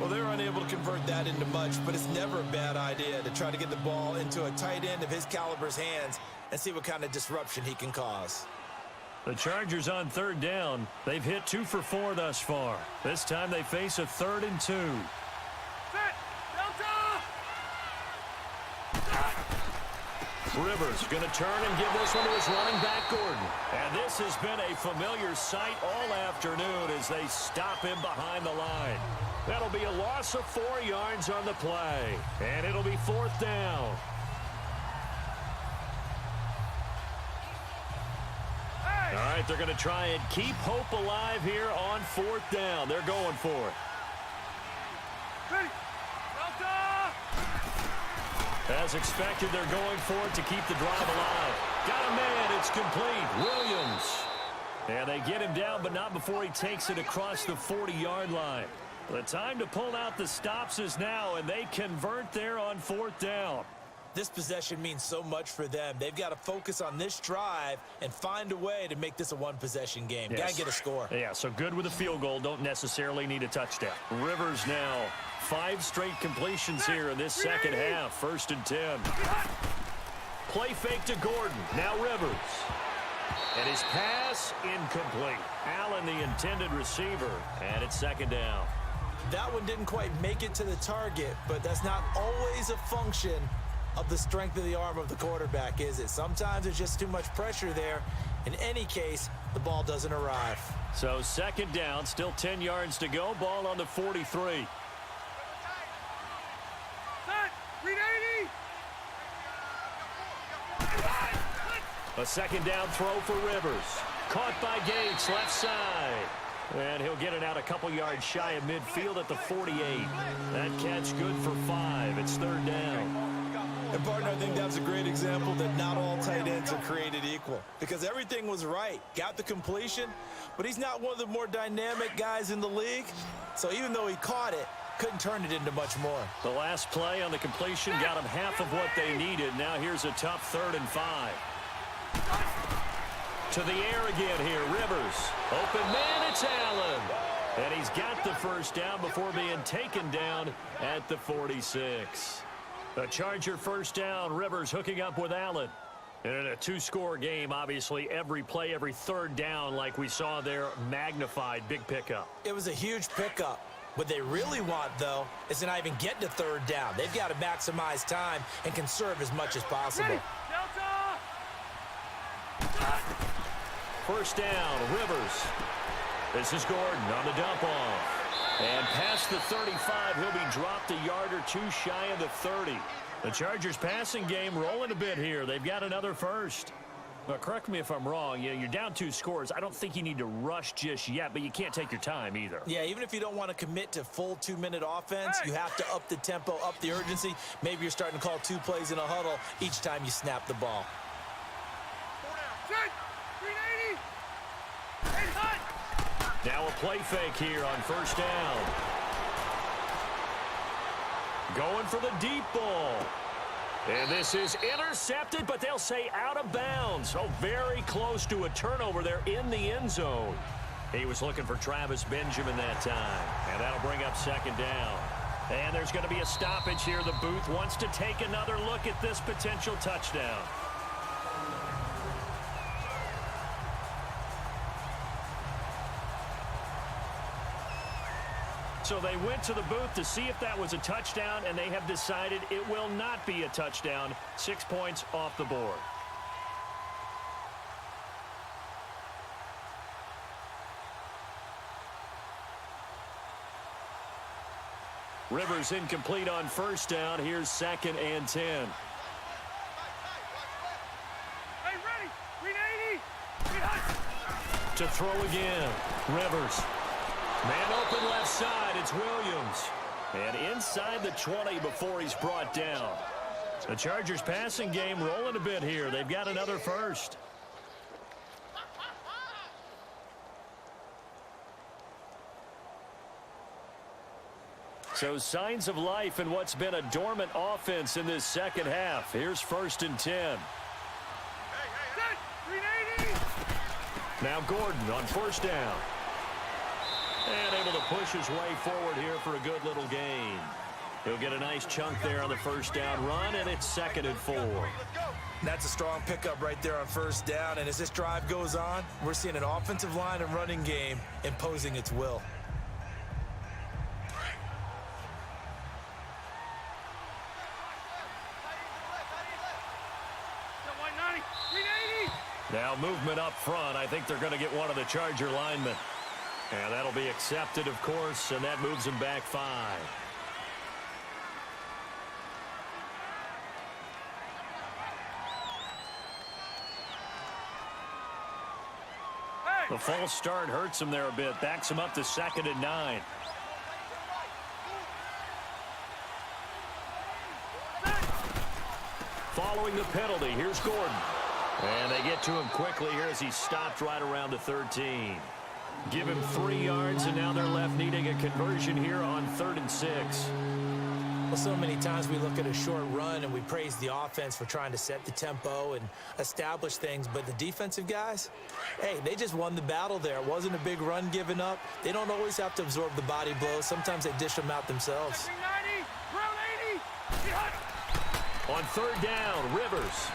Well, they were unable to convert that into much, but it's never a bad idea to try to get the ball into a tight end of his caliber's hands and see what kind of disruption he can cause. The Chargers on 3rd down. They've hit 2 for 4 thus far. This time they face a 3rd and 2. Rivers going to turn and give this one to his running back, Gordon. And this has been a familiar sight all afternoon as they stop him behind the line. That'll be a loss of 4 yards on the play. And it'll be 4th down. All right, they're going to try and keep hope alive here on 4th down. They're going for it. As expected, they're going for it to keep the drive alive. Got a man. It's complete. Williams. And they get him down, but not before he takes it across the 40-yard line. The time to pull out the stops is now, and they convert there on 4th down. This possession means so much for them. They've got to focus on this drive and find a way to make this a one-possession game. Yes. Got to get a score. Yeah, so good with a field goal. Don't necessarily need a touchdown. Rivers now 5 straight completions here in this second half. 1st and 10. Play fake to Gordon. Now Rivers. And his pass incomplete. Allen, the intended receiver. And it's 2nd down. That one didn't quite make it to the target, but that's not always a function of the strength of the arm of the quarterback, is it? Sometimes there's just too much pressure there. In any case, the ball doesn't arrive. So 2nd down, still 10 yards to go. Ball on the 43. A 2nd down throw for Rivers. Caught by Gates, left side. And he'll get it out a couple yards shy of midfield at the 48. That catch good for 5. It's 3rd down. And, partner, I think that's a great example that not all tight ends are created equal. Because everything was right. Got the completion, but he's not one of the more dynamic guys in the league. So even though he caught it, couldn't turn it into much more. The last play on the completion got them half of what they needed. Now here's a tough 3rd and 5. To the air again here, Rivers. Open man, it's Allen. And he's got the first down before being taken down at the 46. The Charger first down, Rivers hooking up with Allen. And in a 2-score game, obviously, every play, every 3rd down, like we saw there, magnified, big pickup. It was a huge pickup. What they really want, though, is to not even get to 3rd down. They've got to maximize time and conserve as much as possible. First down, Rivers. This is Gordon on the dump off. And past the 35, he'll be dropped a yard or 2 shy of the 30. The Chargers passing game rolling a bit here. They've got another first. But correct me if I'm wrong. You're down 2 scores. I don't think you need to rush just yet, but you can't take your time either. Yeah, even if you don't want to commit to full 2-minute offense, you have to up the tempo, up the urgency. Maybe you're starting to call 2 plays in a huddle each time you snap the ball. Now a play fake here on first down. Going for the deep ball. And this is intercepted, but they'll say out of bounds. Oh, very close to a turnover there in the end zone. He was looking for Travis Benjamin that time. And that'll bring up 2nd down. And there's going to be a stoppage here. The booth wants to take another look at this potential touchdown. So they went to the booth to see if that was a touchdown, and they have decided it will not be a touchdown. 6 points off the board. Rivers incomplete on first down. Here's 2nd and 10. Hey, ready? 380. To throw again. Rivers. Man open left side, it's Williams. And inside the 20 before he's brought down. The Chargers passing game rolling a bit here. They've got another first. So signs of life in what's been a dormant offense in this second half. Here's 1st and 10. Now Gordon on first down. And able to push his way forward here for a good little gain. He'll get a nice chunk there on the first down run, and it's 2nd and 4. That's a strong pickup right there on first down. And as this drive goes on, we're seeing an offensive line and running game imposing its will. Now movement up front. I think they're going to get one of the Charger linemen. And that'll be accepted, of course, and that moves him back 5. The false start hurts him there a bit. Backs him up to 2nd and 9. Following the penalty, here's Gordon. And they get to him quickly here as he's stopped right around the 13. Give him 3 yards, and now they're left needing a conversion here on 3rd and 6. Well, so many times we look at a short run and we praise the offense for trying to set the tempo and establish things, but the defensive guys, hey, they just won the battle there. It wasn't a big run given up. They don't always have to absorb the body blows. Sometimes they dish them out themselves. On 3rd down, Rivers.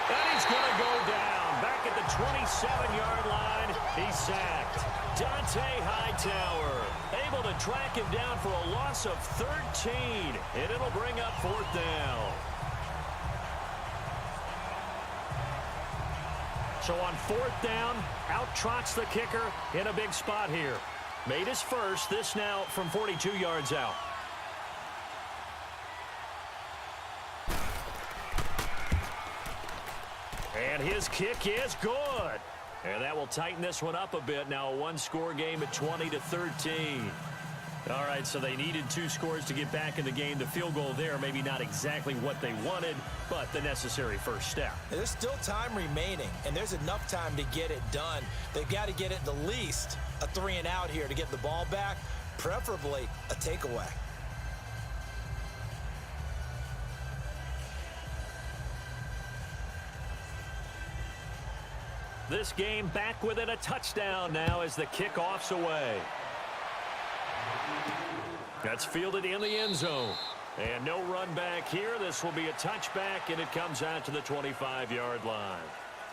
And he's going to go down. Back at the 27-yard line, he's sacked. Dante Hightower able to track him down for a loss of 13, and it'll bring up 4th down. So on 4th down, out trots the kicker in a big spot here. Made his first, this now from 42 yards out. And his kick is good. And that will tighten this one up a bit. Now a one-score game at 20-13. All right, so they needed 2 scores to get back in the game. The field goal there, maybe not exactly what they wanted, but the necessary first step. There's still time remaining, and there's enough time to get it done. They've got to get it the least a 3-and-out here to get the ball back, preferably a takeaway. This game back within a touchdown now as the kickoff's away. That's fielded in the end zone. And no run back here. This will be a touchback, and it comes out to the 25-yard line.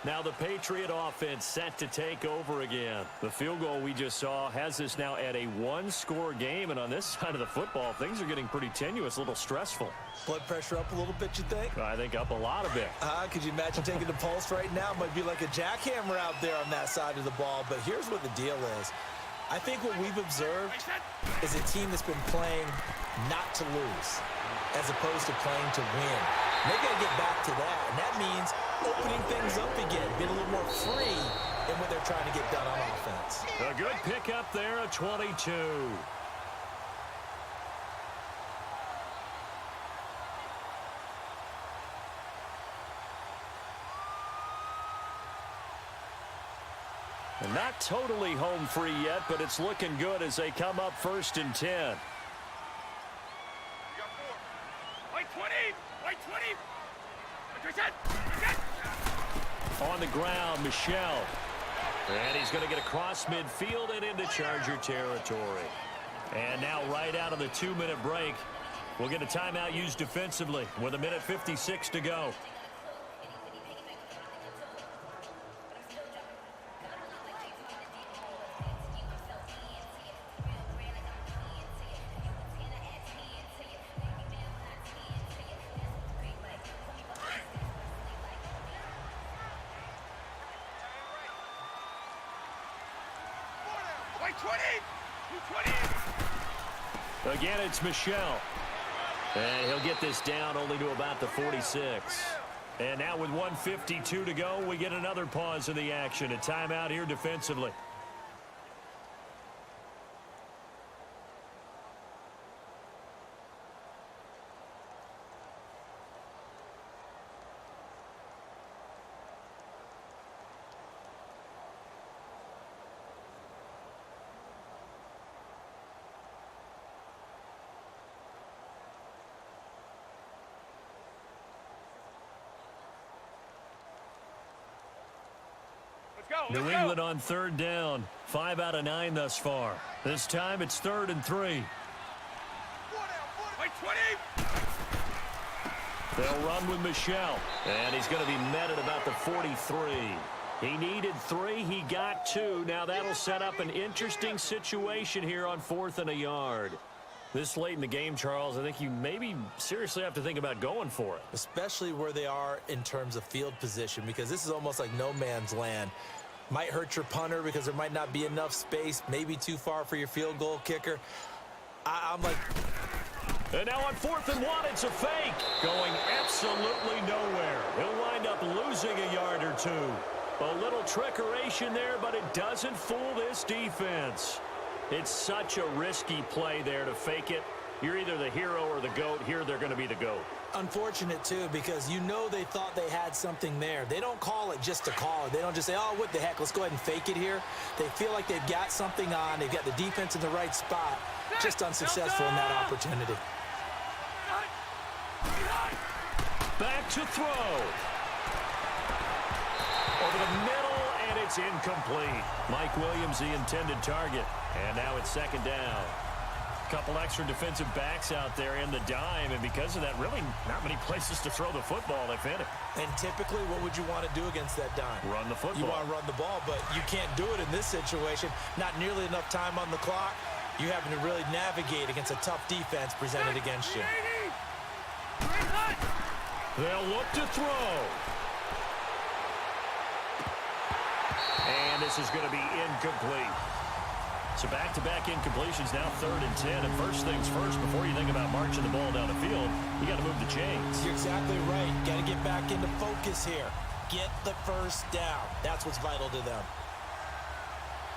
Now the Patriot offense set to take over again. The field goal we just saw has this now at a one-score game, and on this side of the football, things are getting pretty tenuous, a little stressful. Blood pressure up a little bit, you think? I think up a lot of it. Could you imagine taking the pulse right now? Might be like a jackhammer out there on that side of the ball, but here's what the deal is. I think what we've observed is a team that's been playing not to lose as opposed to playing to win. And they've got to get back to that, and that means opening things up again, being a little more free in what they're trying to get done on offense. A good pickup there at 22. And not totally home free yet, but it's looking good as they come up 1st and 10. White 20! White 20! On the ground, Michel. And he's going to get across midfield and into Charger territory. And now right out of the 2-minute break, we'll get a timeout used defensively with 1:56 to go. Again, it's Michel. And he'll get this down only to about the 46. And now with 1:52 to go, we get another pause in the action. A timeout here defensively. New England on 3rd down. 5 out of 9 thus far. This time it's 3rd and 3. White 20! They'll run with Michel. And he's going to be met at about the 43. He needed 3. He got 2. Now that'll set up an interesting situation here on 4th and a yard. This late in the game, Charles, I think you maybe seriously have to think about going for it. Especially where they are in terms of field position, because this is almost like no man's land. Might hurt your punter because there might not be enough space, maybe too far for your field goal kicker. I'm like... And now on 4th and 1, it's a fake. Going absolutely nowhere. He'll wind up losing a yard or 2. A little trickeration there, but it doesn't fool this defense. It's such a risky play there to fake it. You're either the hero or the GOAT. Here they're going to be the GOAT. Unfortunate, too, because you know they thought they had something there. They don't call it just to call it. They don't just say, oh, what the heck, let's go ahead and fake it here. They feel like they've got something on. They've got the defense in the right spot. Just unsuccessful in that opportunity. Back to throw. Over the middle, and it's incomplete. Mike Williams, the intended target. And now it's 2nd down. Couple extra defensive backs out there in the dime, and because of that, really not many places to throw the football, if any. And typically, what would you want to do against that dime? Run the football. You want to run the ball, but you can't do it in this situation. Not nearly enough time on the clock. You having to really navigate against a tough defense presented against you. They'll look to throw. And this is going to be incomplete. So back-to-back incompletions, now 3rd and 10. And first things first, before you think about marching the ball down the field, you got to move the chains. You're exactly right. Got to get back into focus here. get the first down. That's what's vital to them.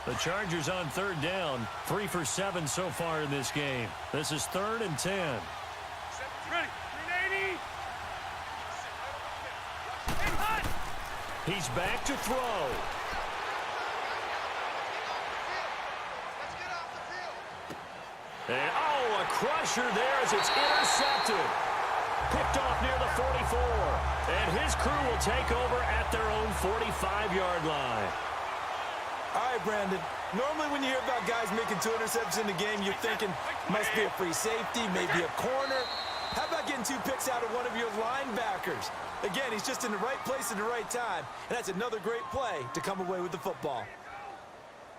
The Chargers on third down, 3 for 7 so far in this game. This is 3rd and 10. Ready. 380. He's back to throw. And, a crusher there as it's intercepted. Picked off near the 44. And his crew will take over at their own 45-yard line. All right, Brandon. Normally when you hear about guys making 2 interceptions in the game, you're thinking must be a free safety, maybe a corner. How about getting 2 picks out of one of your linebackers? Again, he's just in the right place at the right time, and that's another great play to come away with the football.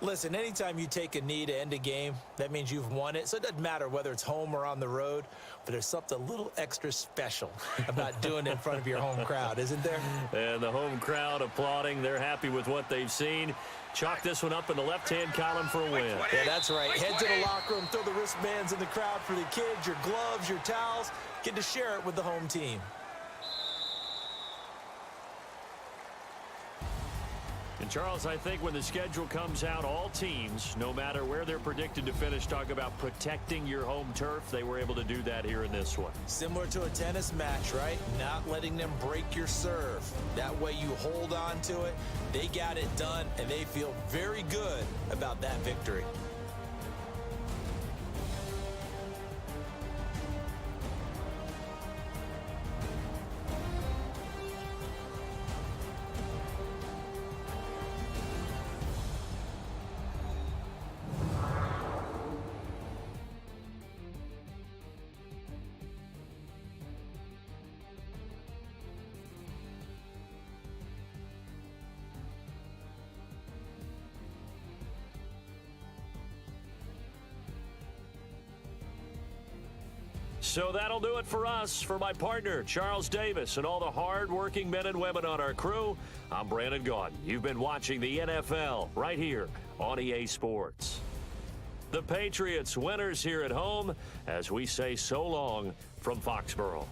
Listen, anytime you take a knee to end a game, that means you've won it. So it doesn't matter whether it's home or on the road, but there's something a little extra special about doing it in front of your home crowd, isn't there? And the home crowd applauding. They're happy with what they've seen. Chalk this one up in the left-hand column for a win. Yeah, that's right. Head to the locker room, throw the wristbands in the crowd for the kids, your gloves, your towels. Get to share it with the home team. And, Charles, I think when the schedule comes out, all teams, no matter where they're predicted to finish, talk about protecting your home turf. They were able to do that here in this one. Similar to a tennis match, right? Not letting them break your serve. That way you hold on to it. They got it done, and they feel very good about that victory. So that'll do it for us. For my partner, Charles Davis, and all the hard-working men and women on our crew, I'm Brandon Gaudin. You've been watching the NFL right here on EA Sports. The Patriots winners here at home as we say so long from Foxborough.